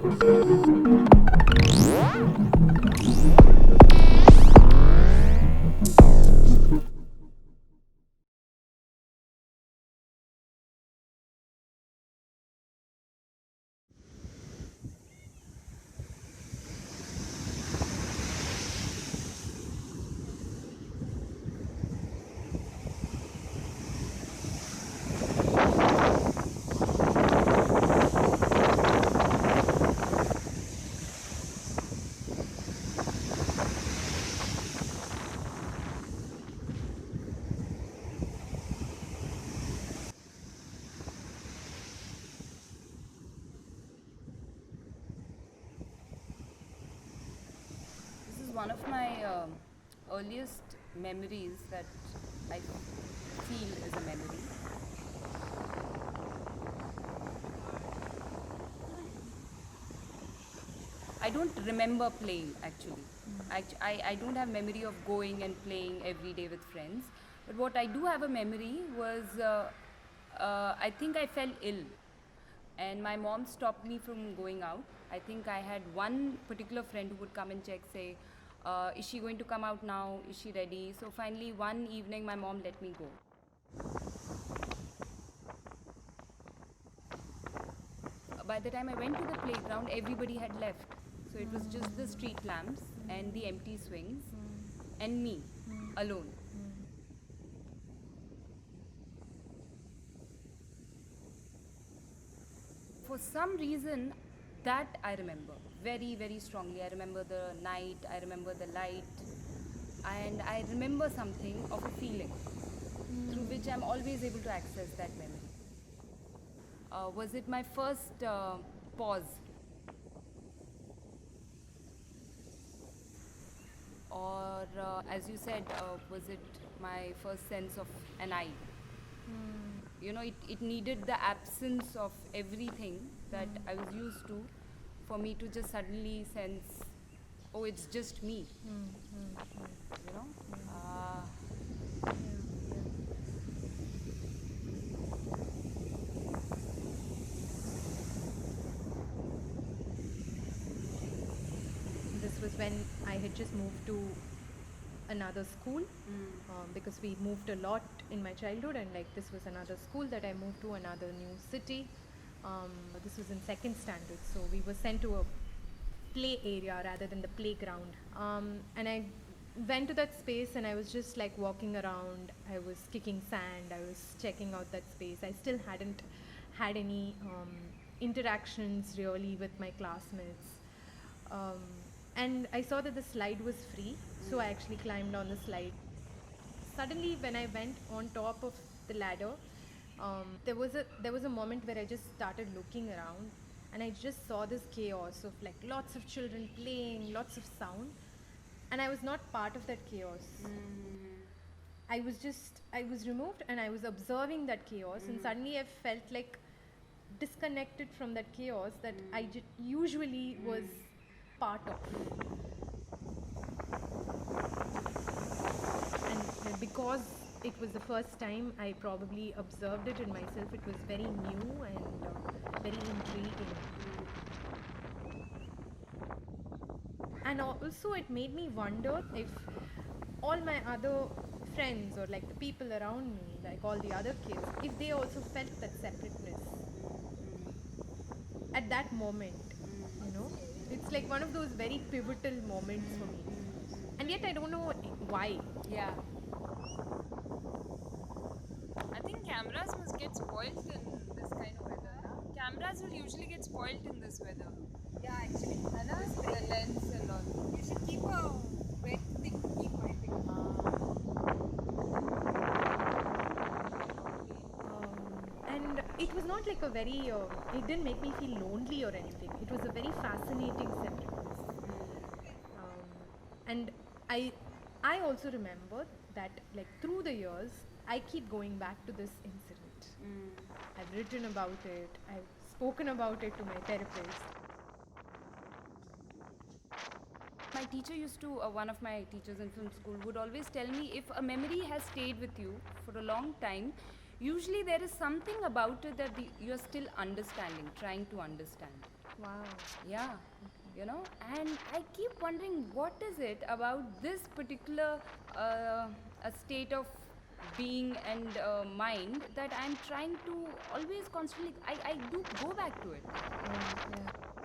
This is one of my earliest memories that I feel is a memory. I don't remember playing actually. I don't have memory of going and playing every day with friends. But what I do have a memory was I think I fell ill and my mom stopped me from going out. I think I had one particular friend who would come and check, say, is she going to come out now? Is she ready? So finally, one evening, my mom let me go. By the time I went to the playground, everybody had left. So it was just the street lamps and the empty swings and me alone. For some reason, that I remember very, very strongly. I remember the night, I remember the light, and I remember something of a feeling through which I'm always able to access that memory. Was it my first pause? Or, as you said, was it my first sense of an eye? You know, it needed the absence of everything that I was used to for me to just suddenly sense, oh, it's just me. You know? This was when I had just moved to another school, because we moved a lot in my childhood, and like this was another school that I moved to, another new city. This was in second standard, so we were sent to a play area rather than the playground. And I went to that space and I was just like walking around. I was kicking sand. I was checking out that space. I still hadn't had any interactions really with my classmates. Um, and I saw that the slide was free, so I actually climbed on the slide. Suddenly, when I went on top of the ladder, there was a moment where I just started looking around, and I just saw this chaos of like lots of children playing, lots of sound, and I was not part of that chaos. I was removed, and I was observing that chaos, and suddenly I felt like disconnected from that chaos that usually was part of. And because it was the first time I probably observed it in myself, it was very new and very intriguing. And also, it made me wonder if all my other friends, or like the people around me, like all the other kids, if they also felt that separateness at that moment, you know? It's like one of those very pivotal moments for me. And yet, I don't know why. Yeah. I think cameras must get spoiled in this kind of weather. Na? Cameras will usually get spoiled in this weather. Yeah, actually. The lens and all. You should keep a wet thing to keep wiping. And it was not like a very, it didn't make me feel lonely or anything. It was a very fascinating separateness. And I, I also remember that like through the years, I keep going back to this incident. I've written about it. I've spoken about it to my therapist. My teacher used to, one of my teachers in film school would always tell me if a memory has stayed with you for a long time, usually there is something about it that you're still understanding, trying to understand. Wow. Yeah, you know, and I keep wondering what is it about this particular a state of being and mind that I'm trying to always constantly, I do go back to it. Yeah, yeah.